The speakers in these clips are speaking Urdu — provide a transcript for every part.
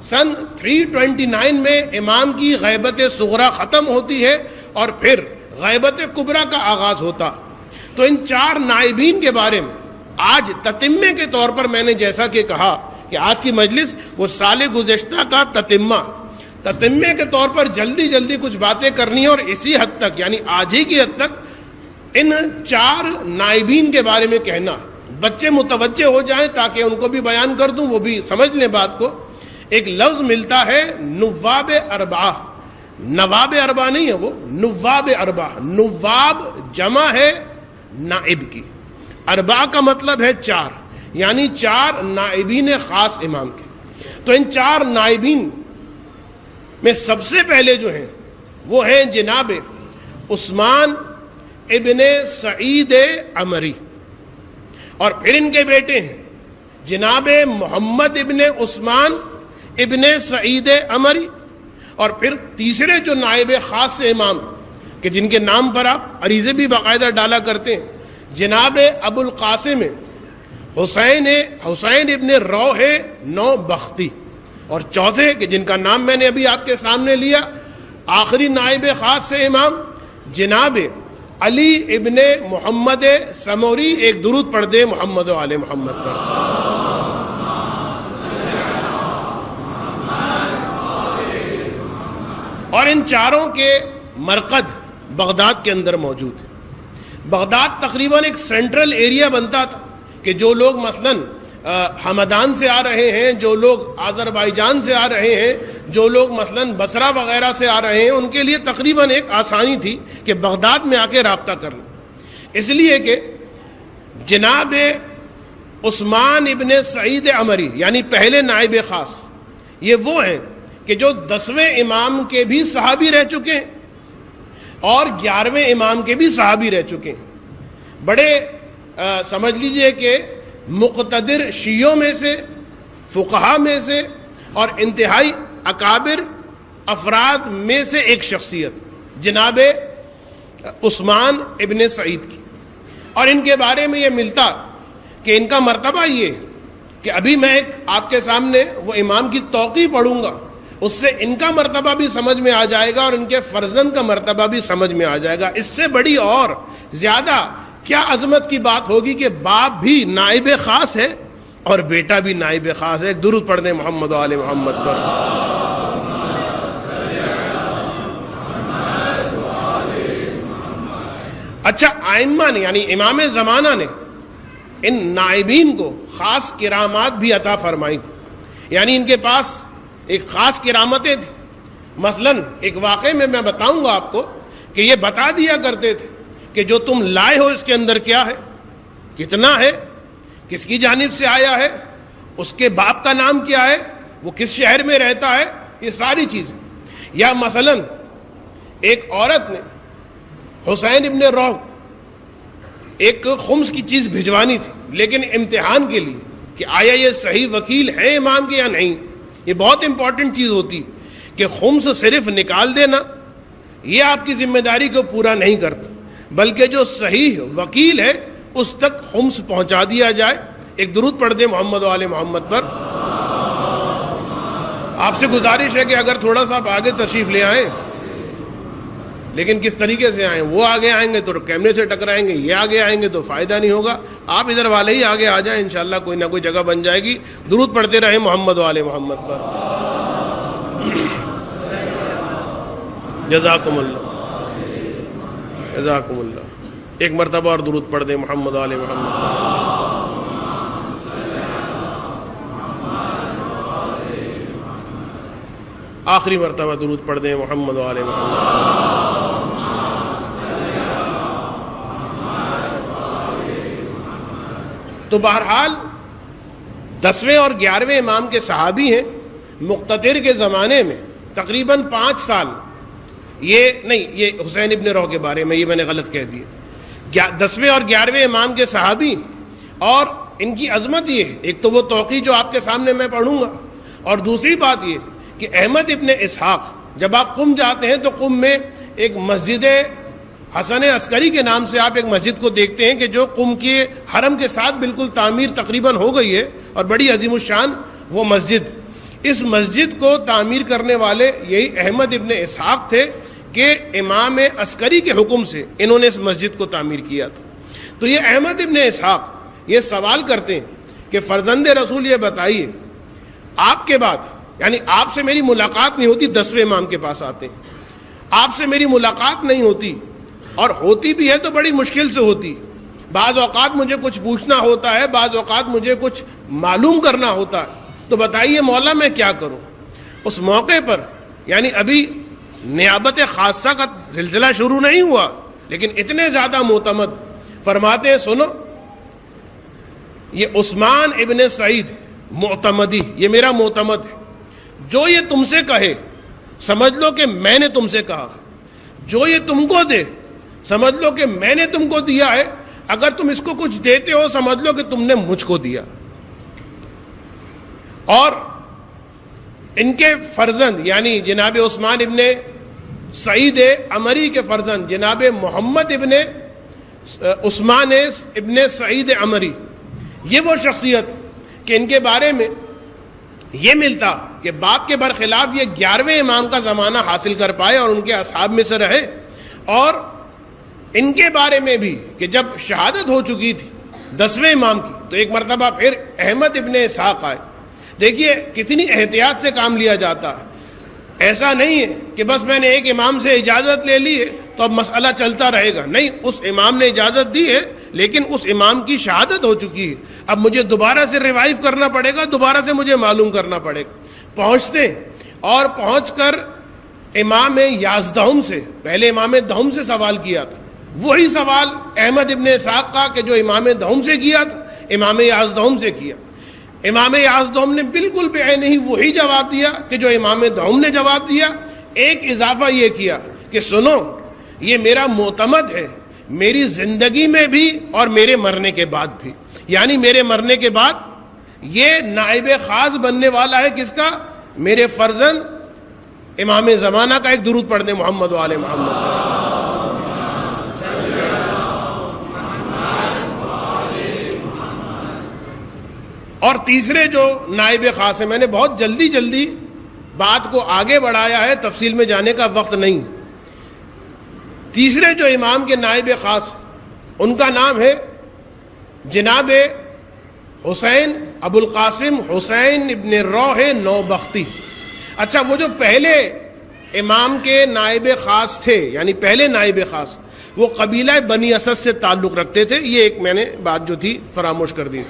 سن 329 میں امام کی غیبت صغرا ختم ہوتی ہے اور پھر غیبت کبریٰ کا آغاز ہوتا. تو ان 4 نائبین کے بارے میں آج تتمے کے طور پر میں نے جیسا کہ کہا کہ آج کی مجلس وہ سال گزشتہ کا تتمے کے طور پر جلدی کچھ باتیں کرنی ہے، اور اسی حد تک یعنی آج ہی کی حد تک ان 4 نائبین کے بارے میں کہنا. بچے متوجہ ہو جائیں تاکہ ان کو بھی بیان کر دوں، وہ بھی سمجھ لیں بات کو. ایک لفظ ملتا ہے نواب اربعہ. نواب اربعہ نہیں ہے، وہ نواب اربعہ. نواب جمع ہے نائب کی، اربعہ کا مطلب ہے 4، یعنی 4 نائبین خاص امام کے. تو ان 4 نائبین میں سب سے پہلے جو ہیں وہ ہیں جناب عثمان ابن سعید عمری، اور پھر ان کے بیٹے ہیں جناب محمد ابن عثمان ابن سعید عمری، اور پھر تیسرے جو نائب خاص امام کہ جن کے نام پر آپ عریضے بھی باقاعدہ ڈالا کرتے ہیں، جناب ابو القاسم حسین ابن روح نو بختی، اور چوتھے کہ جن کا نام میں نے ابھی آپ کے سامنے لیا، آخری نائب خاص سے امام جناب علی ابن محمد سموری. ایک درود پڑھ دے محمد و آل محمد پر. اور ان 4 کے مرقد بغداد کے اندر موجود ہے. بغداد تقریباً ایک سینٹرل ایریا بنتا تھا کہ جو لوگ مثلاً ہمدان سے آ رہے ہیں، جو لوگ آذربائیجان سے آ رہے ہیں، جو لوگ مثلاً بصرہ وغیرہ سے آ رہے ہیں، ان کے لیے تقریباً ایک آسانی تھی کہ بغداد میں آ کے رابطہ کرنا. اس لیے کہ جناب عثمان ابن سعید عمری یعنی پہلے نائب خاص، یہ وہ ہیں کہ جو 10ویں امام کے بھی صحابی رہ چکے ہیں اور 11ویں امام کے بھی صحابی رہ چکے ہیں. بڑے سمجھ لیجئے کہ مقتدر شیعوں میں سے، فقہا میں سے، اور انتہائی اکابر افراد میں سے ایک شخصیت جناب عثمان ابن سعید کی. اور ان کے بارے میں یہ ملتا کہ ان کا مرتبہ یہ کہ ابھی میں ایک آپ کے سامنے وہ امام کی توقیع پڑھوں گا، اس سے ان کا مرتبہ بھی سمجھ میں آ جائے گا اور ان کے فرزند کا مرتبہ بھی سمجھ میں آ جائے گا. اس سے بڑی اور زیادہ کیا عظمت کی بات ہوگی کہ باپ بھی نائب خاص ہے اور بیٹا بھی نائب خاص ہے. ایک درود پڑھ دیں محمد و آل محمد پر. اچھا، ائمہ نے یعنی امام زمانہ نے ان نائبین کو خاص کرامات بھی عطا فرمائی تھی، یعنی ان کے پاس ایک خاص کرامتیں تھیں. مثلا ایک واقعے میں بتاؤں گا آپ کو کہ یہ بتا دیا کرتے تھے کہ جو تم لائے ہو اس کے اندر کیا ہے، کتنا ہے، کس کی جانب سے آیا ہے، اس کے باپ کا نام کیا ہے، وہ کس شہر میں رہتا ہے، یہ ساری چیزیں. یا مثلا ایک عورت نے حسین ابن روح ایک خمس کی چیز بھجوانی تھی، لیکن امتحان کے لیے کہ آیا یہ صحیح وکیل ہے امام کے یا نہیں. یہ بہت امپورٹنٹ چیز ہوتی کہ خمس صرف نکال دینا یہ آپ کی ذمہ داری کو پورا نہیں کرتا، بلکہ جو صحیح وکیل ہے اس تک خمس پہنچا دیا جائے. ایک درود پڑھ دیں محمد و آل محمد پر. آپ سے گزارش ہے کہ اگر تھوڑا سا آپ آگے تشریف لے آئیں، لیکن کس طریقے سے آئیں، وہ آگے آئیں گے تو کیمرے سے ٹکرائیں گے، یہ آگے آئیں گے تو فائدہ نہیں ہوگا. آپ ادھر والے ہی آگے آ جائیں، انشاءاللہ کوئی نہ کوئی جگہ بن جائے گی. درود پڑھتے رہیں محمد و آل محمد پر. جزاکم اللہ، جزاکم اللہ. ایک مرتبہ اور درود پڑھ دیں محمد و آل محمد. آخری مرتبہ درود پڑھ دیں محمد و آل محمد. تو بہرحال 10ویں اور 11ویں امام کے صحابی ہیں. مقتدر کے زمانے میں تقریباً 5 سال، یہ نہیں، یہ حسین ابن روح کے بارے میں یہ میں نے غلط کہہ دیا. 10ویں اور 11ویں امام کے صحابی، اور ان کی عظمت یہ ہے، ایک تو وہ توقیع جو آپ کے سامنے میں پڑھوں گا، اور دوسری بات یہ کہ احمد ابن اسحاق، جب آپ قم جاتے ہیں تو قم میں ایک مسجد حسن عسکری کے نام سے آپ ایک مسجد کو دیکھتے ہیں کہ جو قم کے حرم کے ساتھ بالکل تعمیر تقریباً ہو گئی ہے، اور بڑی عظیم الشان وہ مسجد. اس مسجد کو تعمیر کرنے والے یہی احمد ابن اسحاق تھے کہ امام عسکری کے حکم سے انہوں نے اس مسجد کو تعمیر کیا تھا. تو یہ احمد ابن اسحاق یہ سوال کرتے ہیں کہ فرزند رسول یہ بتائیے آپ کے بعد یعنی آپ سے میری ملاقات نہیں ہوتی, 10ویں امام کے پاس آتے ہیں, آپ سے میری ملاقات نہیں ہوتی اور ہوتی بھی ہے تو بڑی مشکل سے ہوتی. بعض اوقات مجھے کچھ پوچھنا ہوتا ہے, بعض اوقات مجھے کچھ معلوم کرنا ہوتا ہے, تو بتائیے مولا میں کیا کروں. اس موقع پر یعنی ابھی نیابت خاصہ کا سلسلہ شروع نہیں ہوا لیکن اتنے زیادہ معتمد فرماتے ہیں سنو یہ عثمان ابن سعید معتمدی یہ میرا معتمد ہے, جو یہ تم سے کہے سمجھ لو کہ میں نے تم سے کہا, جو یہ تم کو دے سمجھ لو کہ میں نے تم کو دیا ہے, اگر تم اس کو کچھ دیتے ہو سمجھ لو کہ تم نے مجھ کو دیا. اور ان کے فرزند یعنی جناب عثمان ابن سعید عمری کے فرزند جناب محمد ابن عثمان ابن سعید عمری, یہ وہ شخصیت کہ ان کے بارے میں یہ ملتا کہ باپ کے برخلاف یہ 11ویں امام کا زمانہ حاصل کر پائے اور ان کے اصحاب میں سے رہے. اور ان کے بارے میں بھی کہ جب شہادت ہو چکی تھی 10ویں امام کی تو ایک مرتبہ پھر احمد ابن اسحاق آئے. دیکھیے کتنی احتیاط سے کام لیا جاتا ہے. ایسا نہیں ہے کہ بس میں نے ایک امام سے اجازت لے لی ہے تو اب مسئلہ چلتا رہے گا. نہیں, اس امام نے اجازت دی ہے لیکن اس امام کی شہادت ہو چکی ہے, اب مجھے دوبارہ سے ریوائیو کرنا پڑے گا, دوبارہ سے مجھے معلوم کرنا پڑے گا. پہنچتے اور پہنچ کر امام یازدہم سے پہلے امام دہم سے سوال کیا تھا, وہی سوال احمد ابن اسحاق کا کہ جو امام دہم سے کیا تھا امام یازدہم سے کیا. امام یازدہم نے بالکل بعینہ ہی وہی جواب دیا کہ جو امام دہم نے جواب دیا. ایک اضافہ یہ کیا کہ سنو یہ میرا معتمد ہے میری زندگی میں بھی اور میرے مرنے کے بعد بھی, یعنی میرے مرنے کے بعد یہ نائب خاص بننے والا ہے کس کا, میرے فرزند امام زمانہ کا. ایک درود پڑھ دیں محمد و آل محمد. اور تیسرے جو نائب خاص ہیں, میں نے بہت جلدی بات کو آگے بڑھایا ہے, تفصیل میں جانے کا وقت نہیں. تیسرے جو امام کے نائب خاص ان کا نام ہے جناب حسین ابو القاسم حسین ابن روح نوبختی. اچھا, وہ جو پہلے امام کے نائب خاص تھے یعنی پہلے نائب خاص وہ قبیلہ بنی اسد سے تعلق رکھتے تھے, یہ ایک میں نے بات جو تھی فراموش کر دی.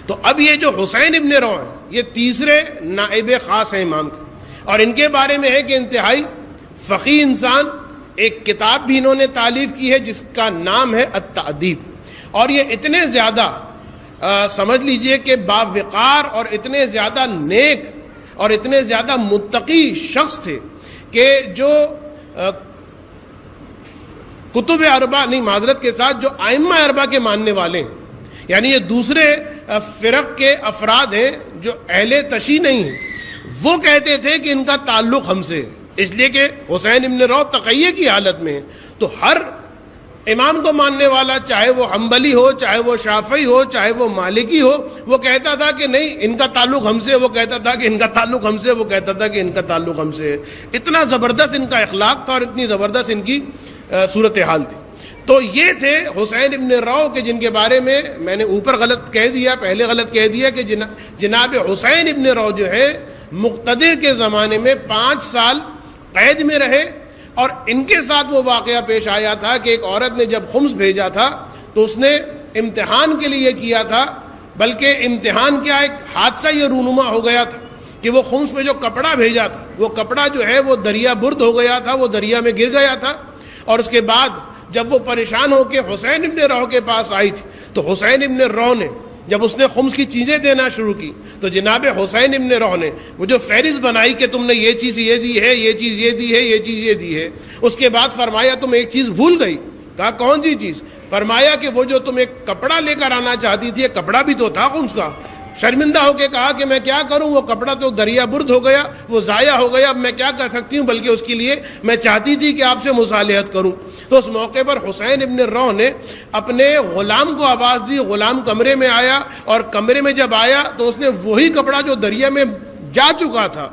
تو اب یہ جو حسین ابن روح ہیں یہ تیسرے نائب خاص ہیں امام کے, اور ان کے بارے میں ہے کہ انتہائی فقیہ انسان. ایک کتاب بھی انہوں نے تالیف کی ہے جس کا نام ہے التأدیب, اور یہ اتنے زیادہ سمجھ لیجئے کہ باوقار اور اتنے زیادہ نیک اور اتنے زیادہ متقی شخص تھے کہ جو کتب اربع نہیں معذرت کے ساتھ جو ائمہ اربع کے ماننے والے ہیں, یعنی یہ دوسرے فرق کے افراد ہیں جو اہل تشیع نہیں ہیں, وہ کہتے تھے کہ ان کا تعلق ہم سے, اس لیے کہ حسین ابن روح تقیہ کی حالت میں ہے. تو ہر امام کو ماننے والا چاہے وہ حنبلی ہو چاہے وہ شافعی ہو چاہے وہ مالکی ہو وہ کہتا تھا کہ نہیں ان کا تعلق ہم سے, وہ کہتا تھا کہ ان کا تعلق ہم سے, وہ کہتا تھا کہ ان کا تعلق ہم سے. اتنا زبردست ان کا اخلاق تھا اور اتنی زبردست ان کی صورتحال تھی. تو یہ تھے حسین ابن روح کے جن کے بارے میں نے اوپر غلط کہہ دیا, پہلے غلط کہہ دیا کہ جناب حسین ابن روح جو ہے مقتدر کے زمانے میں 5 سال قید میں رہے. اور ان کے ساتھ وہ واقعہ پیش آیا تھا کہ ایک عورت نے جب خمس بھیجا تھا تو اس نے امتحان کے لیے کیا تھا, بلکہ امتحان کیا ایک حادثہ یہ رونما ہو گیا تھا کہ وہ خمس پہ جو کپڑا بھیجا تھا وہ کپڑا جو ہے وہ دریا برد ہو گیا تھا, وہ دریا میں گر گیا تھا. اور اس کے بعد جب وہ پریشان ہو کے حسین ابن روح کے پاس آئی تھی تو حسین ابن روح نے جب اس نے خمس کی چیزیں دینا شروع کی تو جناب حسین ابن روح نے وہ جو فہرست بنائی کہ تم نے یہ چیز یہ دی ہے, یہ چیز یہ دی ہے, یہ چیز یہ دی ہے, اس کے بعد فرمایا تم ایک چیز بھول گئی. کہا کون سی چیز؟ فرمایا کہ وہ جو تم ایک کپڑا لے کر آنا چاہتی تھی, ایک کپڑا بھی تو تھا خمس کا. شرمندہ ہو کے کہا کہ میں کیا کروں, وہ کپڑا تو دریا برد ہو گیا, وہ ضائع ہو گیا, اب میں کیا کر سکتی ہوں, بلکہ اس کے لیے میں چاہتی تھی کہ آپ سے مصالحت کروں. تو اس موقع پر حسین ابن روح نے اپنے غلام کو آواز دی, غلام کمرے میں آیا, اور کمرے میں جب آیا تو اس نے وہی کپڑا جو دریا میں جا چکا تھا.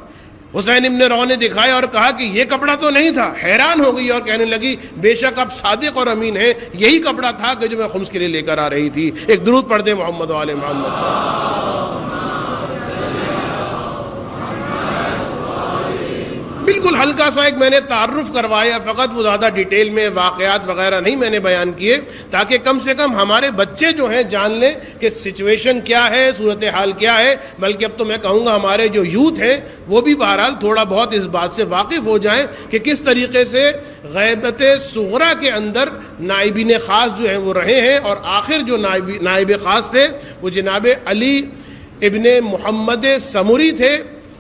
حسین ابن رو نے دکھایا اور کہا کہ یہ کپڑا تو نہیں تھا. حیران ہو گئی اور کہنے لگی بے شک آپ صادق اور امین ہیں, یہی کپڑا تھا کہ جو میں خمس کے لیے لے کر آ رہی تھی. ایک درود پڑھ دیں محمد و آل محمد. بالکل ہلکا سا ایک میں نے تعارف کروایا, فقط وہ زیادہ ڈیٹیل میں واقعات وغیرہ نہیں میں نے بیان کیے, تاکہ کم سے کم ہمارے بچے جو ہیں جان لیں کہ سچویشن کیا ہے, صورتحال کیا ہے. بلکہ اب تو میں کہوں گا ہمارے جو یوتھ ہیں وہ بھی بہرحال تھوڑا بہت اس بات سے واقف ہو جائیں کہ کس طریقے سے غیبت صغریٰ کے اندر نائبین خاص جو ہیں وہ رہے ہیں, اور آخر جو نائب خاص تھے وہ جناب علی ابن محمد سمری تھے,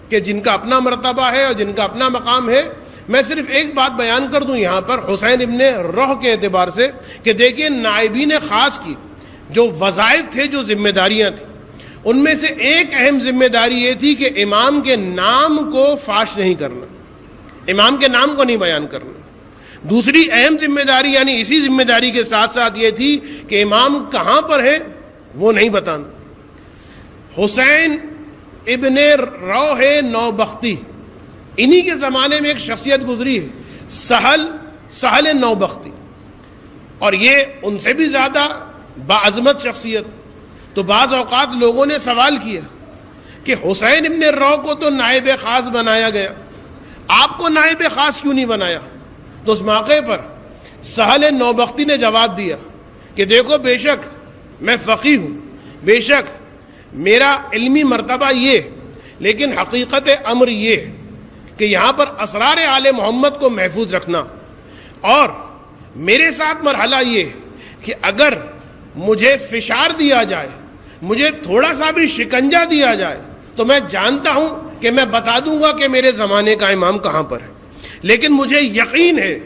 کہ جن کا اپنا مرتبہ ہے اور جن کا اپنا مقام ہے. میں صرف ایک بات بیان کر دوں یہاں پر حسین ابن روح کے اعتبار سے, کہ دیکھیے نائبین خاص کی جو وظائف تھے, جو ذمہ داریاں تھیں, ان میں سے ایک اہم ذمہ داری یہ تھی کہ امام کے نام کو فاش نہیں کرنا, امام کے نام کو نہیں بیان کرنا. دوسری اہم ذمہ داری یعنی اسی ذمہ داری کے ساتھ ساتھ یہ تھی کہ امام کہاں پر ہے وہ نہیں بتانا. حسین ابن روح نوبختی, انہی کے زمانے میں ایک شخصیت گزری ہے, سہل نوبختی, اور یہ ان سے بھی زیادہ باعظمت شخصیت. تو بعض اوقات لوگوں نے سوال کیا کہ حسین ابن روح کو تو نائب خاص بنایا گیا, آپ کو نائب خاص کیوں نہیں بنایا؟ تو اس موقع پر سہل نوبختی نے جواب دیا کہ دیکھو بے شک میں فقیہ ہوں, بے شک میرا علمی مرتبہ یہ, لیکن حقیقت امر یہ کہ یہاں پر اسرار آل محمد کو محفوظ رکھنا, اور میرے ساتھ مرحلہ یہ کہ اگر مجھے فشار دیا جائے, مجھے تھوڑا سا بھی شکنجہ دیا جائے, تو میں جانتا ہوں کہ میں بتا دوں گا کہ میرے زمانے کا امام کہاں پر ہے. لیکن مجھے یقین ہے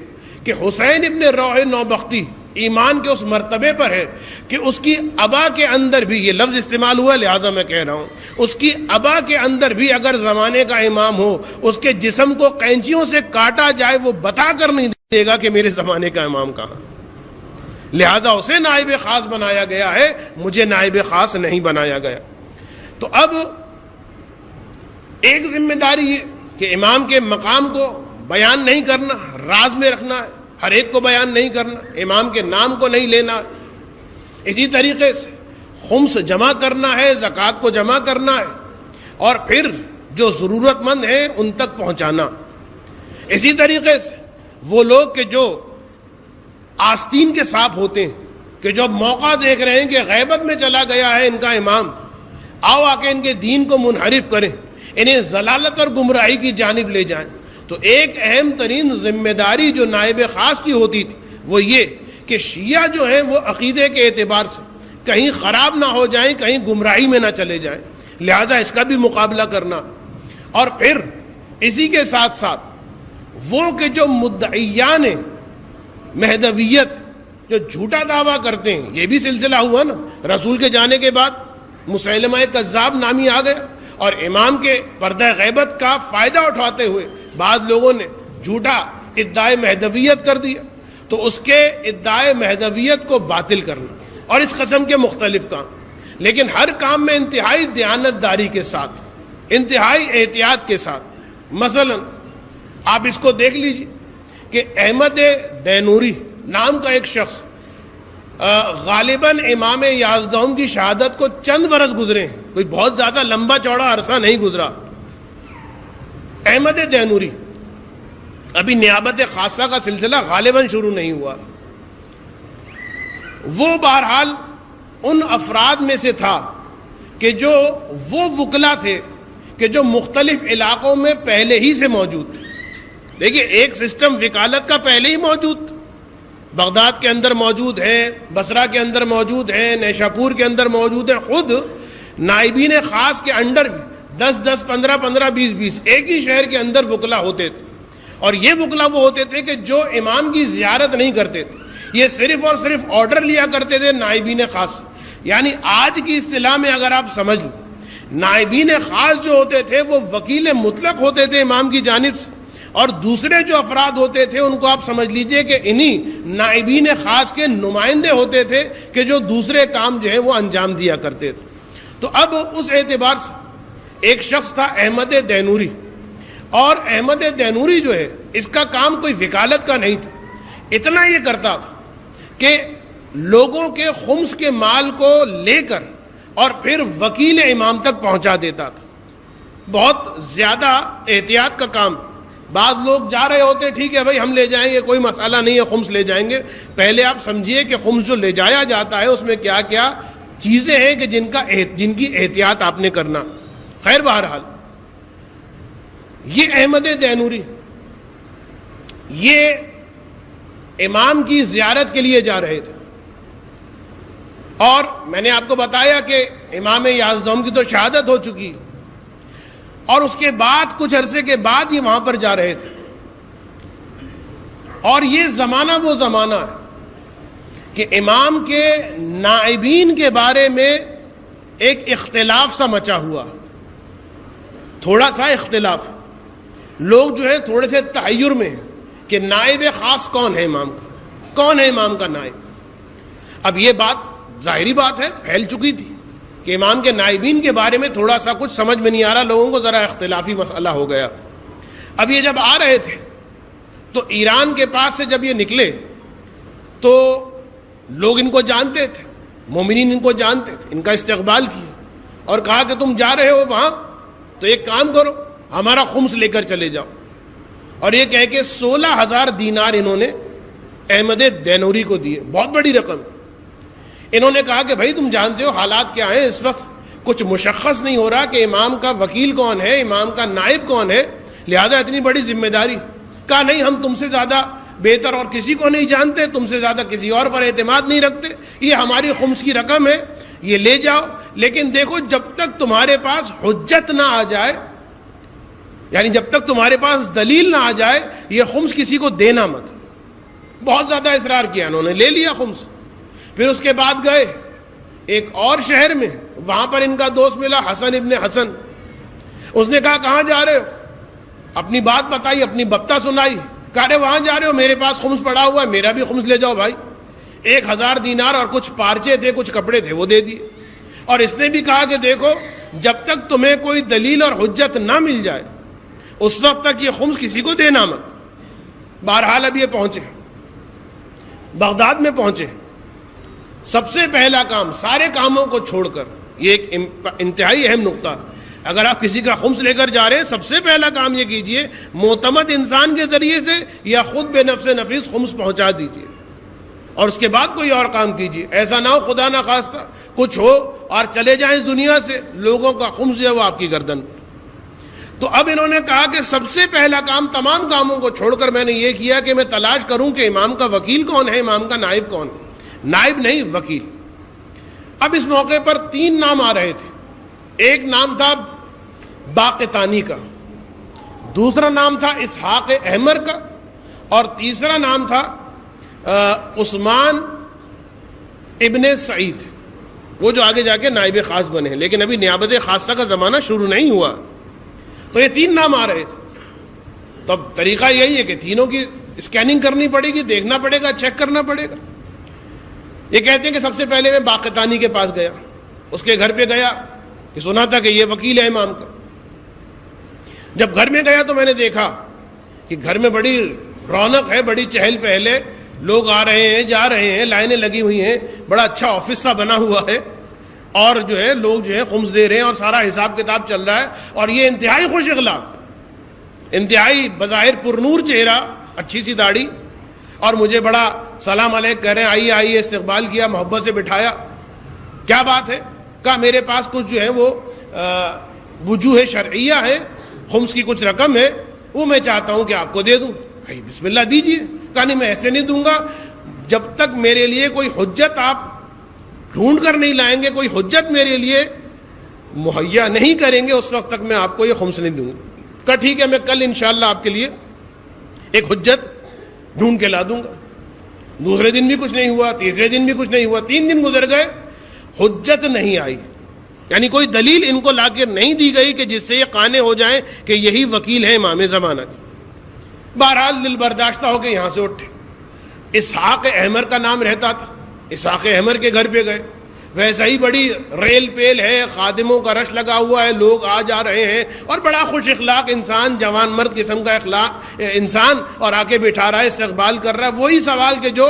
کہ حسین ابن روح نوبختی ایمان کے اس مرتبے پر ہے کہ اس کی ابا کے اندر بھی, یہ لفظ استعمال ہوا لہذا میں کہہ رہا ہوں, اس کی ابا کے اندر بھی اگر زمانے کا امام ہو, اس کے جسم کو قینچیوں سے کاٹا جائے, وہ بتا کر نہیں دے گا کہ میرے زمانے کا امام کہاں. لہذا اسے نائب خاص بنایا گیا ہے, مجھے نائب خاص نہیں بنایا گیا. تو اب ایک ذمہ داری یہ کہ امام کے مقام کو بیان نہیں کرنا, راز میں رکھنا ہے, ہر ایک کو بیان نہیں کرنا, امام کے نام کو نہیں لینا. اسی طریقے سے خمس جمع کرنا ہے, زکوٰۃ کو جمع کرنا ہے, اور پھر جو ضرورت مند ہیں ان تک پہنچانا. اسی طریقے سے وہ لوگ کہ جو آستین کے سانپ ہوتے ہیں, کہ جو اب موقع دیکھ رہے ہیں کہ غیبت میں چلا گیا ہے ان کا امام, آؤ آ کے ان کے دین کو منحرف کریں, انہیں ضلالت اور گمراہی کی جانب لے جائیں. تو ایک اہم ترین ذمہ داری جو نائب خاص کی ہوتی تھی وہ یہ کہ شیعہ جو ہیں وہ عقیدے کے اعتبار سے کہیں خراب نہ ہو جائیں, کہیں گمراہی میں نہ چلے جائیں, لہذا اس کا بھی مقابلہ کرنا. اور پھر اسی کے ساتھ ساتھ وہ کہ جو مدعیان مہدویت جو جھوٹا دعویٰ کرتے ہیں, یہ بھی سلسلہ ہوا نا, رسول کے جانے کے بعد مسیلمہ کذاب نامی آ گیا, اور امام کے پردہ غیبت کا فائدہ اٹھاتے ہوئے بعض لوگوں نے جھوٹا ادعائے مہدویت کر دیا. تو اس کے ادعائے مہدویت کو باطل کرنا, اور اس قسم کے مختلف کام, لیکن ہر کام میں انتہائی دیانتداری کے ساتھ, انتہائی احتیاط کے ساتھ. مثلا آپ اس کو دیکھ لیجئے کہ احمد دینوری نام کا ایک شخص, غالباً امام یازدہم کی شہادت کو چند برس گزرے ہیں, کوئی بہت زیادہ لمبا چوڑا عرصہ نہیں گزرا. احمد دینوری, ابھی نیابت خاصہ کا سلسلہ غالباً شروع نہیں ہوا. وہ بہرحال ان افراد میں سے تھا کہ جو وہ وکلا تھے کہ جو مختلف علاقوں میں پہلے ہی سے موجود تھے. دیکھیے ایک سسٹم وکالت کا پہلے ہی موجود, بغداد کے اندر موجود ہے, بصرہ کے اندر موجود ہے, نیشاپور کے اندر موجود ہے. خود نائبین خاص کے انڈر بھی 10-10, 15-15, 20-20 ایک ہی شہر کے اندر وکلا ہوتے تھے. اور یہ وکلا وہ ہوتے تھے کہ جو امام کی زیارت نہیں کرتے تھے, یہ صرف اور صرف آرڈر لیا کرتے تھے نائبین خاص. یعنی آج کی اصطلاح میں اگر آپ سمجھ لیں, نائبین خاص جو ہوتے تھے وہ وکیل مطلق ہوتے تھے امام کی جانب سے, اور دوسرے جو افراد ہوتے تھے ان کو آپ سمجھ لیجئے کہ انہی نائبین خاص کے نمائندے ہوتے تھے کہ جو دوسرے کام جو ہے وہ انجام دیا کرتے تھے. تو اب اس اعتبار سے ایک شخص تھا احمد دینوری، اور احمد دینوری جو ہے اس کا کام کوئی وکالت کا نہیں تھا، اتنا یہ کرتا تھا کہ لوگوں کے خمس کے مال کو لے کر اور پھر وکیل امام تک پہنچا دیتا تھا. بہت زیادہ احتیاط کا کام. بعض لوگ جا رہے ہوتے، ٹھیک ہے بھائی ہم لے جائیں گے، کوئی مسئلہ نہیں ہے، خمس لے جائیں گے. پہلے آپ سمجھیے کہ خمس جو لے جایا جاتا ہے اس میں کیا کیا چیزیں ہیں کہ جن کی احتیاط آپ نے کرنا. خیر بہرحال یہ احمد دینوری یہ امام کی زیارت کے لیے جا رہے تھے، اور میں نے آپ کو بتایا کہ امام یازدہم کی تو شہادت ہو چکی، اور اس کے بعد کچھ عرصے کے بعد یہ وہاں پر جا رہے تھے. اور یہ زمانہ وہ زمانہ ہے کہ امام کے نائبین کے بارے میں ایک اختلاف سا مچا ہوا، تھوڑا سا اختلاف. لوگ جو ہے تھوڑے سے تحیر میں ہیں کہ نائب خاص کون ہے امام کا، کون ہے امام کا نائب. اب یہ بات ظاہری بات ہے پھیل چکی تھی کہ امام کے نائبین کے بارے میں تھوڑا سا کچھ سمجھ میں نہیں آ رہا، لوگوں کو ذرا اختلافی مسئلہ ہو گیا. اب یہ جب آ رہے تھے تو ایران کے پاس سے جب یہ نکلے تو لوگ ان کو جانتے تھے، مومنین ان کو جانتے تھے، ان کا استقبال کیا اور کہا کہ تم جا رہے ہو وہاں تو ایک کام کرو، ہمارا خمس لے کر چلے جاؤ. اور یہ کہہ کے 16,000 دینار انہوں نے احمد دینوری کو دیے، بہت بڑی رقم. انہوں نے کہا کہ بھائی تم جانتے ہو حالات کیا ہیں، اس وقت کچھ مشخص نہیں ہو رہا کہ امام کا وکیل کون ہے، امام کا نائب کون ہے، لہذا اتنی بڑی ذمہ داری. کہا نہیں، ہم تم سے زیادہ بہتر اور کسی کو نہیں جانتے، تم سے زیادہ کسی اور پر اعتماد نہیں رکھتے، یہ ہماری خمس کی رقم ہے، یہ لے جاؤ. لیکن دیکھو جب تک تمہارے پاس حجت نہ آ جائے، یعنی جب تک تمہارے پاس دلیل نہ آ جائے، یہ خمس کسی کو دینا مت. بہت زیادہ اصرار کیا، انہوں نے لے لیا خمس. پھر اس کے بعد گئے ایک اور شہر میں، وہاں پر ان کا دوست ملا حسن ابن حسن. اس نے کہا کہاں جا رہے ہو، اپنی بات بتائی، اپنی بپتا سنائی. کہا رہے وہاں جا رہے ہو، میرے پاس خمس پڑا ہوا ہے، میرا بھی خمس لے جاؤ بھائی. 1,000 دینار اور کچھ پارچے تھے، کچھ کپڑے تھے، وہ دے دیے. اور اس نے بھی کہا کہ دیکھو جب تک تمہیں کوئی دلیل اور حجت نہ مل جائے اس وقت تک یہ خمس کسی کو دینا مت. بہرحال اب یہ پہنچے، بغداد میں پہنچے. سب سے پہلا کام سارے کاموں کو چھوڑ کر، یہ ایک انتہائی اہم نقطہ، اگر آپ کسی کا خمس لے کر جا رہے ہیں سب سے پہلا کام یہ کیجئے معتمد انسان کے ذریعے سے یا خود بے نفس نفیس خمس پہنچا دیجئے، اور اس کے بعد کوئی اور کام کیجئے. ایسا نہ ہو خدا نہ خواستہ کچھ ہو اور چلے جائیں اس دنیا سے، لوگوں کا خمس ہے وہ آپ کی گردن پر. تو اب انہوں نے کہا کہ سب سے پہلا کام تمام کاموں کو چھوڑ کر میں نے یہ کیا کہ میں تلاش کروں کہ امام کا وکیل کون ہے، امام کا نائب کون ہے. نائب نہیں، وکیل. اب اس موقع پر 3 نام آ رہے تھے. ایک نام تھا باقتانی کا، دوسرا نام تھا اسحاق احمر کا، اور تیسرا نام تھا عثمان ابن سعید، وہ جو آگے جا کے نائب خاص بنے ہیں، لیکن ابھی نیابت خاصہ کا زمانہ شروع نہیں ہوا. تو یہ 3 نام آ رہے تھے. تو اب طریقہ یہی ہے کہ تینوں کی اسکیننگ کرنی پڑے گی، دیکھنا پڑے گا، چیک کرنا پڑے گا. یہ کہتے ہیں کہ سب سے پہلے میں باقتانی کے پاس گیا، اس کے گھر پہ گیا کہ سنا تھا کہ یہ وکیل ہے امام کا. جب گھر میں گیا تو میں نے دیکھا کہ گھر میں بڑی رونق ہے، بڑی چہل پہل ہے، لوگ آ رہے ہیں جا رہے ہیں، لائنیں لگی ہوئی ہیں، بڑا اچھا آفس سا بنا ہوا ہے، اور جو ہے لوگ جو ہے خمس دے رہے ہیں اور سارا حساب کتاب چل رہا ہے. اور یہ انتہائی خوش اخلاق، انتہائی بظاہر پرنور چہرہ، اچھی سی داڑھی، اور مجھے بڑا سلام علیکم کہہ رہے ہیں، آئیے آئیے، استقبال کیا، محبت سے بٹھایا. کیا بات ہے؟ کہا میرے پاس کچھ جو ہے وہ وجوہ شرعیہ ہے، خمس کی کچھ رقم ہے، وہ میں چاہتا ہوں کہ آپ کو دے دوں. بھائی بسم اللہ دیجئے. کہا نہیں میں ایسے نہیں دوں گا، جب تک میرے لیے کوئی حجت آپ ڈھونڈ کر نہیں لائیں گے، کوئی حجت میرے لیے مہیا نہیں کریں گے، اس وقت تک میں آپ کو یہ خمس نہیں دوں گا. کہا ٹھیک ہے، میں کل انشاءاللہ آپ کے لیے ایک حجت ڈھونڈ کے لا دوں گا. دوسرے دن بھی کچھ نہیں ہوا، تیسرے دن بھی کچھ نہیں ہوا، 3 دن گزر گئے، حجت نہیں آئی، یعنی کوئی دلیل ان کو لا کے نہیں دی گئی کہ جس سے یہ قانع ہو جائیں کہ یہی وکیل ہے امام زمانہ کی. بہرحال دل برداشتہ ہو کے یہاں سے اٹھے. اسحاق احمر کا نام رہتا تھا، اسحاق احمر کے گھر پہ گئے. ویسا ہی بڑی ریل پیل ہے, خادموں کا رش لگا ہوا ہے, لوگ آ جا رہے ہیں, اور بڑا خوش اخلاق انسان, جوان مرد قسم کا اخلاق انسان, اور آ کے بٹھا رہا ہے, استقبال کر رہا ہے. وہی سوال کہ جو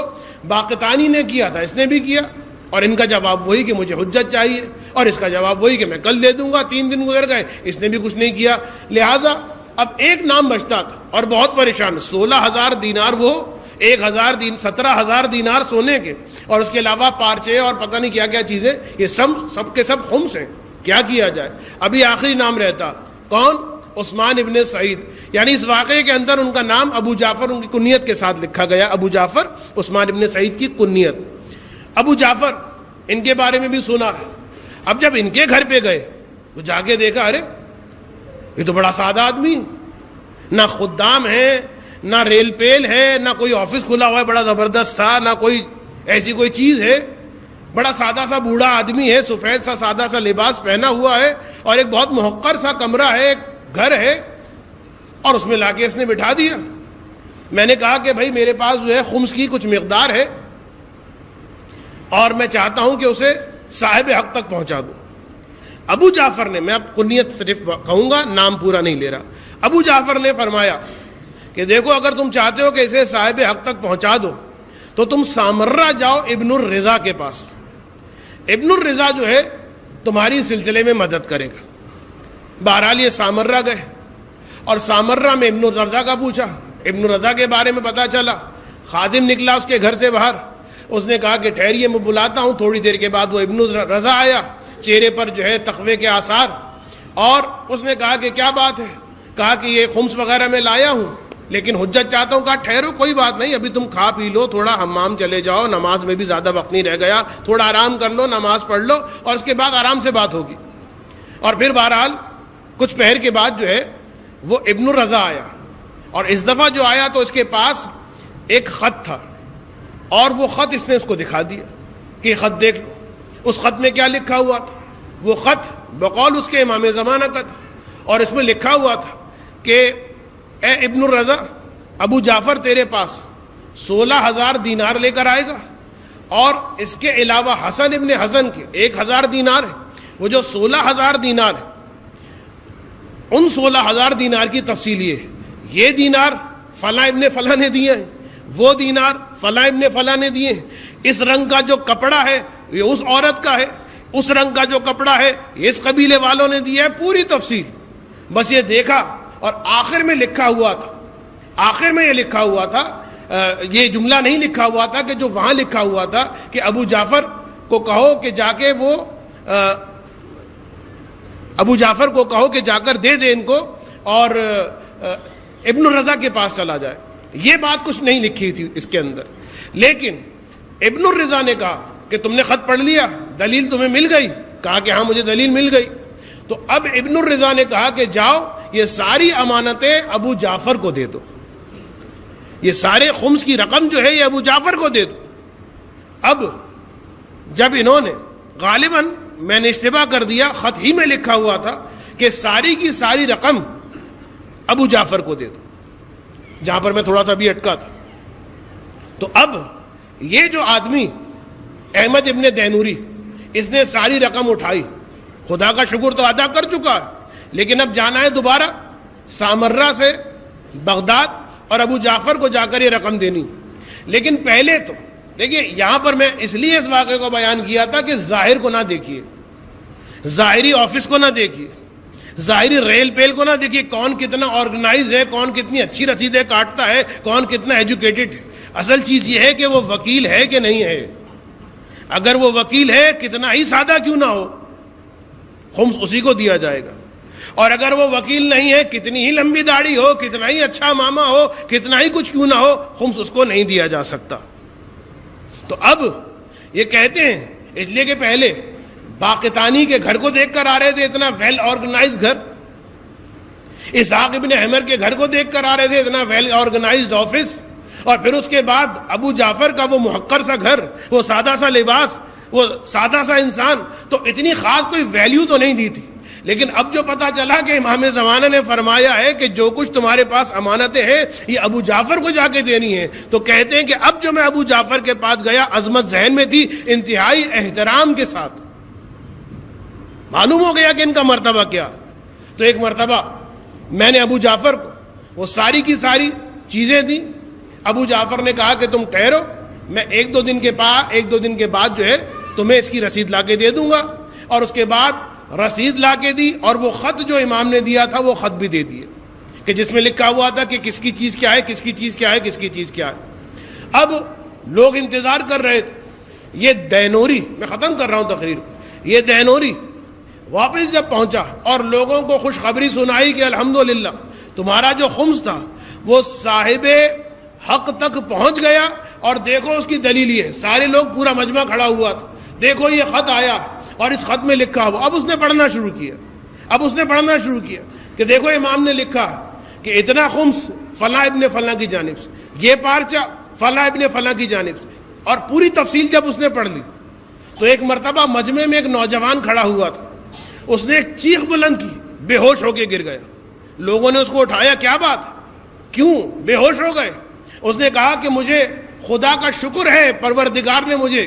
باقتانی نے کیا تھا اس نے بھی کیا, اور ان کا جواب وہی کہ مجھے حجت چاہیے, اور اس کا جواب وہی کہ میں کل دے دوں گا. 3 دن گزر گئے, اس نے بھی کچھ نہیں کیا. لہٰذا اب ایک نام بچتا تھا اور بہت پریشان. 16,000 دینار, وہ 17,000 دینار سونے کے, اور اس کے علاوہ پارچے اور پتہ نہیں کیا کیا چیزیں, یہ سب کے سب خمس ہیں. کیا کیا جائے؟ ابھی آخری نام رہتا کون؟ عثمان ابن سعید. یعنی اس واقعے کے اندر ان کا نام ابو جعفر ان کی کنیت کے ساتھ لکھا گیا. ابو جعفر عثمان ابن سعید کی کنیت. ابو جعفر ان کے بارے میں بھی سنا. اب جب ان کے گھر پہ گئے تو جا کے دیکھا, ارے یہ تو بڑا سادہ آدمی, نہ خدام ہے, نہ ریل پیل ہے, نہ کوئی آفس کھلا ہوا ہے بڑا زبردست تھا, نہ کوئی ایسی کوئی چیز ہے. بڑا سادہ سا بوڑھا آدمی ہے, سفید سا سادہ سا لباس پہنا ہوا ہے, اور ایک بہت محقر سا کمرہ ہے, ایک گھر ہے, اور اس میں لا کے اس نے بٹھا دیا. میں نے کہا کہ بھائی میرے پاس جو ہے خمس کی کچھ مقدار ہے, اور میں چاہتا ہوں کہ اسے صاحب حق تک پہنچا دوں. ابو جعفر نے, میں اب کنیت صرف کہوں گا, نام پورا نہیں لے رہا, ابو جعفر نے فرمایا کہ دیکھو اگر تم چاہتے ہو کہ اسے صاحب حق تک پہنچا دو تو تم سامرہ جاؤ ابن الرضا کے پاس. ابن الرضا جو ہے تمہاری سلسلے میں مدد کرے گا. بہرحال یہ سامرہ گئے, اور سامرہ میں ابن الرضا کا پوچھا. ابن الرضا کے بارے میں پتا چلا. خادم نکلا اس کے گھر سے باہر, اس نے کہا کہ ٹھہریے میں بلاتا ہوں. تھوڑی دیر کے بعد وہ ابن الرضا آیا, چہرے پر جو ہے تقوی کے آثار, اور اس نے کہا کہ کیا بات ہے؟ کہا کہ یہ خمس وغیرہ میں لایا ہوں, لیکن حجت چاہتا ہوں. کہا ٹھہرو, کوئی بات نہیں, ابھی تم کھا پی لو, تھوڑا حمام چلے جاؤ, نماز میں بھی زیادہ وقت نہیں رہ گیا, تھوڑا آرام کر لو, نماز پڑھ لو, اور اس کے بعد آرام سے بات ہوگی. اور پھر بہرحال کچھ پہر کے بعد جو ہے وہ ابن الرضا آیا, اور اس دفعہ جو آیا تو اس کے پاس ایک خط تھا, اور وہ خط اس نے اس کو دکھا دیا کہ خط دیکھ لو. اس خط میں کیا لکھا ہوا تھا؟ وہ خط بقول اس کے امام زمانہ کا تھا, اور اس میں لکھا ہوا تھا کہ اے ابن الرضا, ابو جعفر تیرے پاس 16,000 دینار لے کر آئے گا, اور اس کے علاوہ حسن ابن حسن کے 1,000 دینار ہے. وہ جو 16,000 دینار ہے, ان 16,000 دینار کی تفصیل یہ دینار فلاں ابن فلاں نے دیے ہیں, وہ دینار فلاں ابن فلاں نے دیے ہیں, اس رنگ کا جو کپڑا ہے یہ اس عورت کا ہے, اس رنگ کا جو کپڑا ہے یہ اس قبیلے والوں نے دیا ہے. پوری تفصیل. بس یہ دیکھا, اور آخر میں لکھا ہوا تھا, آخر میں یہ لکھا ہوا تھا, یہ جملہ نہیں لکھا ہوا تھا کہ جو وہاں لکھا ہوا تھا کہ ابو جعفر کو کہو کہ جا کے وہ ابو جعفر کو کہو کہ جا کر دے دے ان کو, اور ابن الرضا کے پاس چلا جائے. یہ بات کچھ نہیں لکھی تھی اس کے اندر. لیکن ابن الرضا نے کہا کہ تم نے خط پڑھ لیا, دلیل تمہیں مل گئی؟ کہا کہ ہاں مجھے دلیل مل گئی. تو اب ابن الرضا نے کہا کہ جاؤ یہ ساری امانتیں ابو جعفر کو دے دو, یہ سارے خمس کی رقم جو ہے یہ ابو جعفر کو دے دو. اب جب انہوں نے, غالباً میں نے اشتباہ کر دیا, خط ہی میں لکھا ہوا تھا کہ ساری کی ساری رقم ابو جعفر کو دے دو, جہاں پر میں تھوڑا سا بھی اٹکا تھا. تو اب یہ جو آدمی احمد ابن دینوری, اس نے ساری رقم اٹھائی, خدا کا شکر تو ادا کر چکا ہے, لیکن اب جانا ہے دوبارہ سامرہ سے بغداد, اور ابو جعفر کو جا کر یہ رقم دینی. لیکن پہلے تو دیکھیے, یہاں پر میں اس لیے اس واقعے کو بیان کیا تھا کہ ظاہر کو نہ دیکھیے, ظاہری آفس کو نہ دیکھیے, ظاہری ریل پیل کو نہ دیکھیے, کون کتنا آرگنائز ہے, کون کتنی اچھی رسیدیں کاٹتا ہے, کون کتنا ایجوکیٹڈ ہے. اصل چیز یہ ہے کہ وہ وکیل ہے کہ نہیں ہے. اگر وہ وکیل ہے, کتنا ہی سادہ کیوں نہ ہو, خمس اسی کو دیا جائے گا. اور اگر وہ وکیل نہیں ہے, کتنی ہی لمبی داڑھی ہو, کتنا ہی اچھا ماما ہو, کتنا ہی کچھ کیوں نہ ہو, خمس اس کو نہیں دیا جا سکتا. تو اب یہ کہتے ہیں, اس لیے کہ پہلے باقتانی کے گھر کو دیکھ کر آ رہے تھے, اتنا ویل آرگنائز گھر. اسحاق ابن احمر کے گھر کو دیکھ کر آ رہے تھے, اتنا ویل آرگنائزڈ آفس. اور پھر اس کے بعد ابو جعفر کا وہ محقر سا گھر, وہ سادہ سا لباس, وہ سادہ سا انسان. تو اتنی خاص کوئی ویلیو تو نہیں دی تھی. لیکن اب جو پتا چلا کہ امام زمانہ نے فرمایا ہے کہ جو کچھ تمہارے پاس امانتیں ہیں یہ ابو جعفر کو جا کے دینی ہے، تو کہتے ہیں کہ اب جو میں ابو جعفر کے پاس گیا عظمت ذہن میں تھی، انتہائی احترام کے ساتھ معلوم ہو گیا کہ ان کا مرتبہ کیا۔ تو ایک مرتبہ میں نے ابو جعفر کو وہ ساری کی ساری چیزیں دی، ابو جعفر نے کہا کہ تم ٹھہرو، میں ایک دو دن کے بعد جو ہے تمہیں اس کی رسید لا کے دے دوں گا، اور اس کے بعد رسید لا کے دی، اور وہ خط جو امام نے دیا تھا وہ خط بھی دے دیے کہ جس میں لکھا ہوا تھا کہ کس کی چیز کیا ہے، کس کی چیز کیا ہے، کس کی چیز کیا ہے۔ اب لوگ انتظار کر رہے تھے، یہ دینوری، میں ختم کر رہا ہوں تقریر کو، یہ دینوری واپس جب پہنچا اور لوگوں کو خوشخبری سنائی کہ الحمدللہ تمہارا جو خمس تھا وہ صاحب حق تک پہنچ گیا، اور دیکھو اس کی دلیل یہ ہے، سارے لوگ پورا مجمع کھڑا ہوا تھا، دیکھو یہ خط آیا اور اس خط میں لکھا ہوا۔ اب اس نے پڑھنا شروع کیا کہ دیکھو امام نے لکھا کہ اتنا خمس فلاں ابن فلاں کی جانب سے، یہ پارچہ فلاں ابن فلاں کی جانب سے، اور پوری تفصیل جب اس نے پڑھ لی تو ایک مرتبہ مجمع میں ایک نوجوان کھڑا ہوا تھا، اس نے ایک چیخ بلند کی، بے ہوش ہو کے گر گیا۔ لوگوں نے اس کو اٹھایا، کیا بات، کیوں بے ہوش ہو گئے؟ اس نے کہا کہ مجھے خدا کا شکر ہے، پروردگار نے مجھے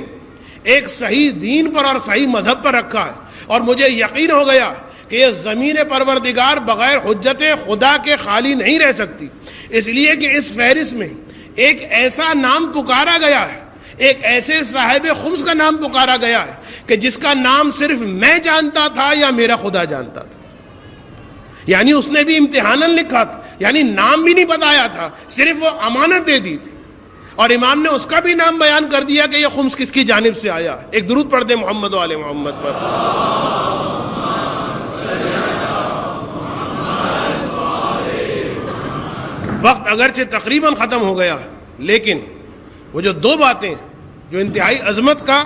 ایک صحیح دین پر اور صحیح مذہب پر رکھا ہے، اور مجھے یقین ہو گیا کہ یہ زمین پروردگار بغیر حجت خدا کے خالی نہیں رہ سکتی، اس لیے کہ اس فہرست میں ایک ایسا نام پکارا گیا ہے، ایک ایسے صاحب خمس کا نام پکارا گیا ہے کہ جس کا نام صرف میں جانتا تھا یا میرا خدا جانتا تھا۔ یعنی اس نے بھی امتحاناً لکھا تھا، یعنی نام بھی نہیں بتایا تھا، صرف وہ امانت دے دی تھی، اور امام نے اس کا بھی نام بیان کر دیا کہ یہ خمس کس کی جانب سے آیا۔ ایک درود پڑھ دیں محمد و آل محمد پر۔ وقت اگرچہ تقریباً ختم ہو گیا، لیکن وہ جو دو باتیں جو انتہائی عظمت کا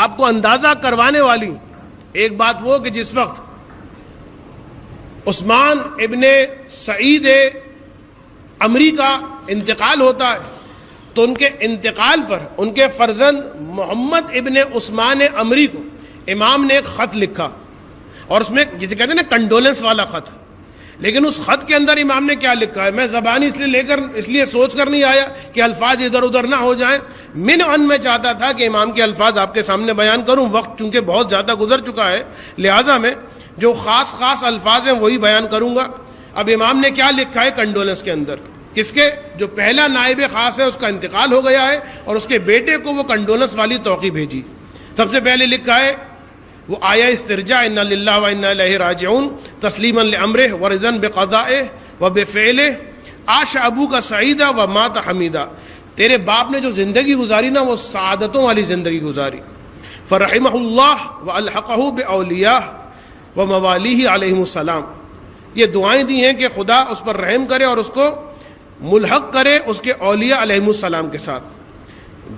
آپ کو اندازہ کروانے والی، ایک بات وہ کہ جس وقت عثمان ابن سعید امری کا انتقال ہوتا ہے تو ان کے انتقال پر ان کے فرزند محمد ابن عثمان امری کو امام نے ایک خط لکھا، اور اس میں جسے کہتے ہیں نا کنڈولنس والا خط، لیکن اس خط کے اندر امام نے کیا لکھا ہے میں زبانی اس لیے سوچ کر نہیں آیا کہ الفاظ ادھر ادھر نہ ہو جائیں، میں چاہتا تھا کہ امام کے الفاظ آپ کے سامنے بیان کروں، وقت چونکہ بہت زیادہ گزر چکا ہے لہٰذا میں جو خاص الفاظ ہیں وہی بیان کروں گا۔ اب امام نے کیا لکھا ہے کنڈولنس کے اندر، کس کے جو پہلا نائب خاص ہے اس کا انتقال ہو گیا ہے، اور اس کے بیٹے کو وہ کنڈولنس والی توقیع بھیجی۔ سب سے پہلے لکھا ہے وہ آیا استرجاع انا للہ و انا الیہ راجعون تسلیما لامرہ ورضا بقضائہ وبفعلہ عاش ابوک سعیدا ومات حمیدا، تیرے باپ نے جو زندگی گزاری نا وہ سعادتوں والی زندگی گزاری، فرحمہ اللہ والحقہ باولیاء وموالیہ علیہم السلام، یہ دعائیں دی ہیں کہ خدا اس پر رحم کرے اور اس کو ملحق کرے اس کے اولیاء علیہم السلام کے ساتھ۔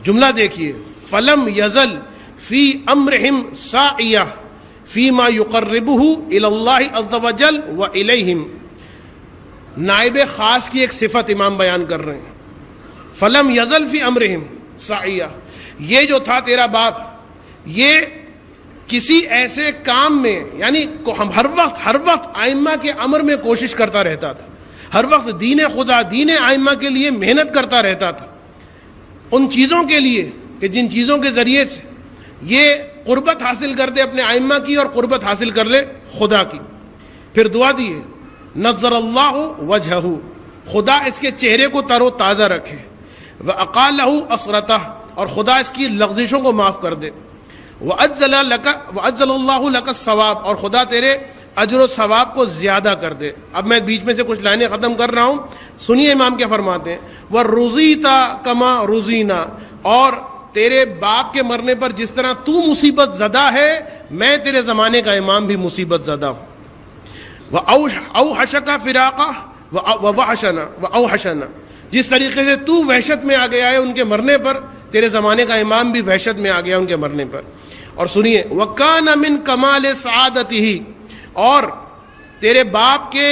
جملہ دیکھیے، فلم یزل فی امرہم ساعیہ فیما یقربہ الی اللہ عز وجل و الیہم، نائب خاص کی ایک صفت امام بیان کر رہے ہیں، فلم یزل فی امرہم ساعیہ، یہ جو تھا تیرا باپ یہ کسی ایسے کام میں، یعنی ہر وقت ائمہ کے امر میں کوشش کرتا رہتا تھا، ہر وقت دین خدا دین ائمہ کے لیے محنت کرتا رہتا تھا، ان چیزوں کے لیے کہ جن چیزوں کے ذریعے سے یہ قربت حاصل کر دے اپنے ائمہ کی اور قربت حاصل کر لے خدا کی۔ پھر دعا دی ہے نظر اللہ وجہہ، خدا اس کے چہرے کو تر و تازہ رکھے، وَأَقَالَ لَهُ أَسْرَتَهُ، اور خدا اس کی لغزشوں کو معاف کر دے، وَأَجْزَلَ اللَّهُ لَكَ الثَّوَابَ، اور خدا تیرے اجر و ثواب کو زیادہ کر دے۔ اب میں بیچ میں سے کچھ لائنیں ختم کر رہا ہوں، سنیے امام کیا فرماتے ہیں، وَرُزِيتَ كَمَا رُزِينَا، اور تیرے باپ کے مرنے پر جس طرح تو مصیبت زدہ ہے میں تیرے زمانے کا امام بھی مصیبت زدہ ہوں، وَأَوْحَشَكَ فِرَاقَهُ وَأَوْحَشَنَا، جس طریقے سے تو وحشت میں آ گیا ہے ان کے مرنے پر، تیرے زمانے کا امام بھی وحشت میں آ گیا ان کے مرنے پر۔ اور سنیے وَكَانَ مِن كَمَالِ سَعَادَتِهِ، اور تیرے باپ کے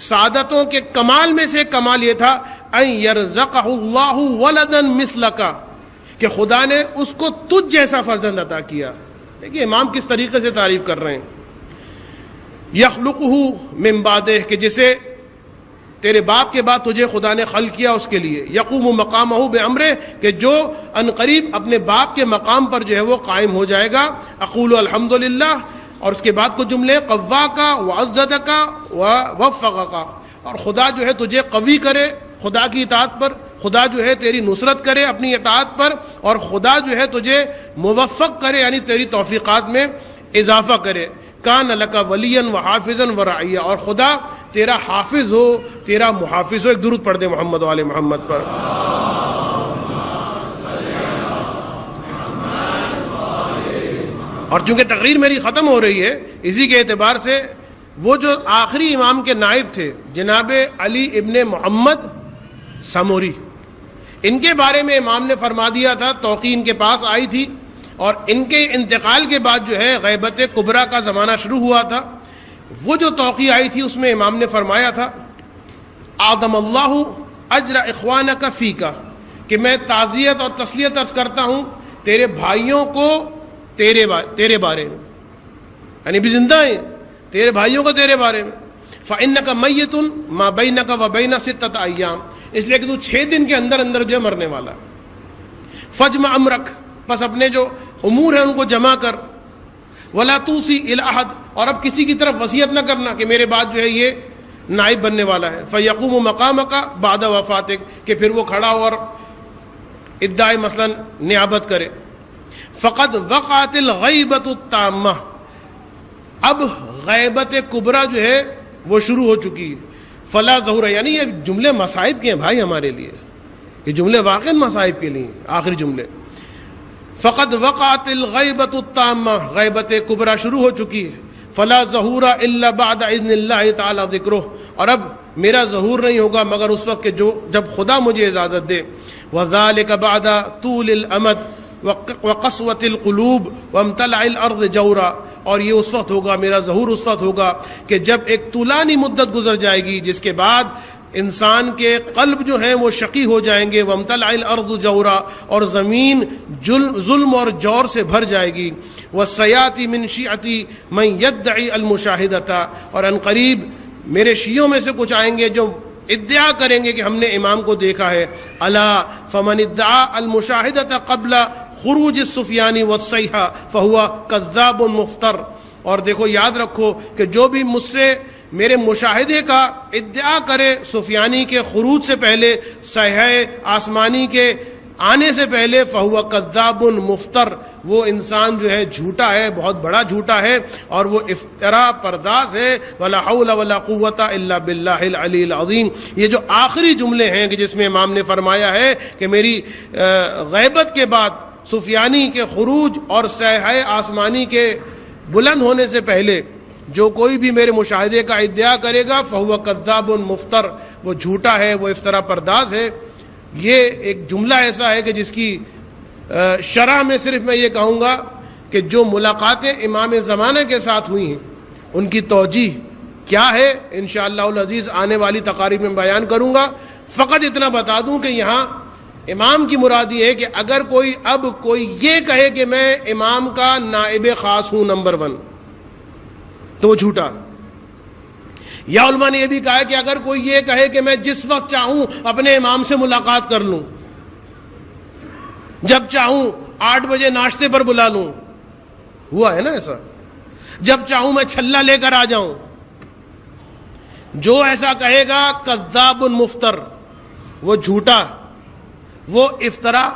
سعادتوں کے کمال میں سے کمال یہ تھا أَن يَرْزَقَهُ اللَّهُ وَلَدًا مِثْلَكَ، کہ خدا نے اس کو تجھ جیسا فرزند عطا کیا۔ دیکھیے امام کس طریقے سے تعریف کر رہے ہیں، یخلقہ من بعدہ کہ جسے تیرے باپ کے بعد تجھے خدا نے خلق کیا اس کے لیے، یقوم مقامہ بامرہ کہ جو ان قریب اپنے باپ کے مقام پر جو ہے وہ قائم ہو جائے گا۔ اقول الحمدللہ، اور اس کے بعد کچھ جملے، قواکا وعزتکا ووفقکا، اور خدا جو ہے تجھے قوی کرے خدا کی اطاعت پر، خدا جو ہے تیری نصرت کرے اپنی اطاعت پر، اور خدا جو ہے تجھے موفق کرے یعنی تیری توفیقات میں اضافہ کرے۔ کان لک ولیا وحافظا ورعیا، اور خدا تیرا حافظ ہو تیرا محافظ ہو۔ ایک درود پڑھ دے محمد وعلی محمد پر۔ اور چونکہ تقریر میری ختم ہو رہی ہے، اسی کے اعتبار سے وہ جو آخری امام کے نائب تھے جناب علی ابن محمد سموری، ان کے بارے میں امام نے فرما دیا تھا، توقیع ان کے پاس آئی تھی، اور ان کے انتقال کے بعد جو ہے غیبت کبریٰ کا زمانہ شروع ہوا تھا۔ وہ جو توقیع آئی تھی اس میں امام نے فرمایا تھا، اعظم اللہ اجر اخوانک فیک، کہ میں تعزیت اور تسلیت عرض کرتا ہوں تیرے بھائیوں کو تیرے بارے میں، یعنی بھی زندہ ہیں تیرے بھائیوں کو تیرے بارے میں۔ فإنک میت ما بینک وبین ستۃ ایام، اس لیے کہ تو 6 دن کے اندر اندر جو مرنے والا ہے۔ فجمع امرک، بس اپنے جو امور ہیں ان کو جمع کر، ولا توصی الی احد، اور اب کسی کی طرف وصیت نہ کرنا کہ میرے بعد جو ہے یہ نائب بننے والا ہے۔ فیقوم مقامک بعد وفاتک، کہ پھر وہ کھڑا ہو اور ادعائے مثلا نیابت کرے۔ فقد وقعت الغیبۃ التامہ، اب غیبت کبریٰ جو ہے وہ شروع ہو چکی ہے۔ فلا ظہور، یعنی یہ جملے مصائب کے ہیں بھائی ہمارے لیے، یہ جملے واقعی مصائب کے لیے آخری جملے۔ فقد وقعت الغیبۃ التامہ، غیبت کبریٰ شروع ہو چکی ہے۔ فلا ظہور الا بعد اذن اللہ تعالی ذکرہ، اور اب میرا ظہور نہیں ہوگا مگر اس وقت کہ جب خدا مجھے اجازت دے۔ وذالک بعد طول الامد وقسوۃ القلوب وامتلع الارض جورا، اور یہ اس وقت ہوگا، میرا ظہور اس وقت ہوگا کہ جب ایک طولانی مدت گزر جائے گی جس کے بعد انسان کے قلب جو ہیں وہ شقی ہو جائیں گے، وامتلع الارض جورا، اور زمین ظلم اور جور سے بھر جائے گی۔ والسیاتی من شیعتی من یدعی المشاہدۃ، اور ان قریب میرے شیعوں میں سے کچھ آئیں گے جو ادعا کریں گے کہ ہم نے امام کو دیکھا ہے۔ الا فمن ادعا المشاہدۃ قبل خروج السفیانی والصیحہ فہو کذاب مفتر، اور دیکھو یاد رکھو کہ جو بھی مجھ سے میرے مشاہدے کا ادعا کرے سفیانی کے خروج سے پہلے، صیحہ آسمانی کے آنے سے پہلے، فہو کذاب مفتر، وہ انسان جو ہے جھوٹا ہے، بہت بڑا جھوٹا ہے، اور وہ افترا پرداز ہے۔ ولا حول ولا قوت الا باللہ العلی العظیم۔ یہ جو آخری جملے ہیں کہ جس میں امام نے فرمایا ہے کہ میری غیبت کے بعد سفیانی کے خروج اور صیحہ آسمانی کے بلند ہونے سے پہلے جو کوئی بھی میرے مشاہدے کا ادعا کرے گا فہو کذاب مفتر، وہ جھوٹا ہے، وہ افترا پرداز ہے۔ یہ ایک جملہ ایسا ہے کہ جس کی شرح میں صرف میں یہ کہوں گا کہ جو ملاقاتیں امام زمانہ کے ساتھ ہوئی ہیں ان کی توجیہ کیا ہے انشاءاللہ العزیز آنے والی تقاریب میں بیان کروں گا۔ فقط اتنا بتا دوں کہ یہاں امام کی مراد یہ ہے کہ اگر کوئی یہ کہے کہ میں امام کا نائب خاص ہوں نمبر 1 تو وہ جھوٹا۔ یا علماء نے یہ بھی کہا ہے کہ اگر کوئی یہ کہے کہ میں جس وقت چاہوں اپنے امام سے ملاقات کر لوں، جب چاہوں 8 بجے ناشتے پر بلا لوں، ہوا ہے نا ایسا، جب چاہوں میں چھلا لے کر آ جاؤں، جو ایسا کہے گا کذاب مفتر، وہ جھوٹا، وہ افترا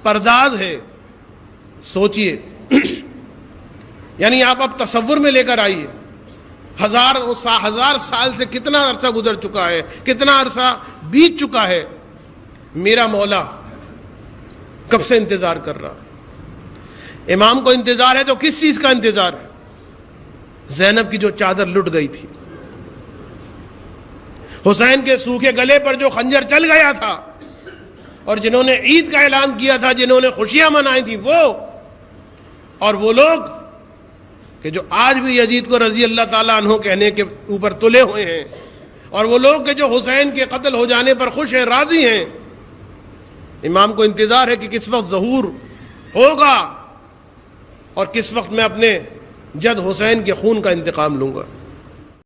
پرداز ہے۔ سوچئے یعنی آپ اب تصور میں لے کر آئیے، ہزار سال سے کتنا عرصہ گزر چکا ہے، کتنا عرصہ بیت چکا ہے، میرا مولا کب سے انتظار کر رہا۔ امام کو انتظار ہے تو کس چیز کا انتظار ہے؟ زینب کی جو چادر لٹ گئی تھی، حسین کے سوکھے گلے پر جو خنجر چل گیا تھا، اور جنہوں نے عید کا اعلان کیا تھا، جنہوں نے خوشیاں منائی تھی، وہ اور وہ لوگ کہ جو آج بھی یزید کو رضی اللہ تعالیٰ عنہ کہنے کے اوپر تلے ہوئے ہیں، اور وہ لوگ کہ جو حسین کے قتل ہو جانے پر خوش ہیں، راضی ہیں۔ امام کو انتظار ہے کہ کس وقت ظہور ہوگا اور کس وقت میں اپنے جد حسین کے خون کا انتقام لوں گا۔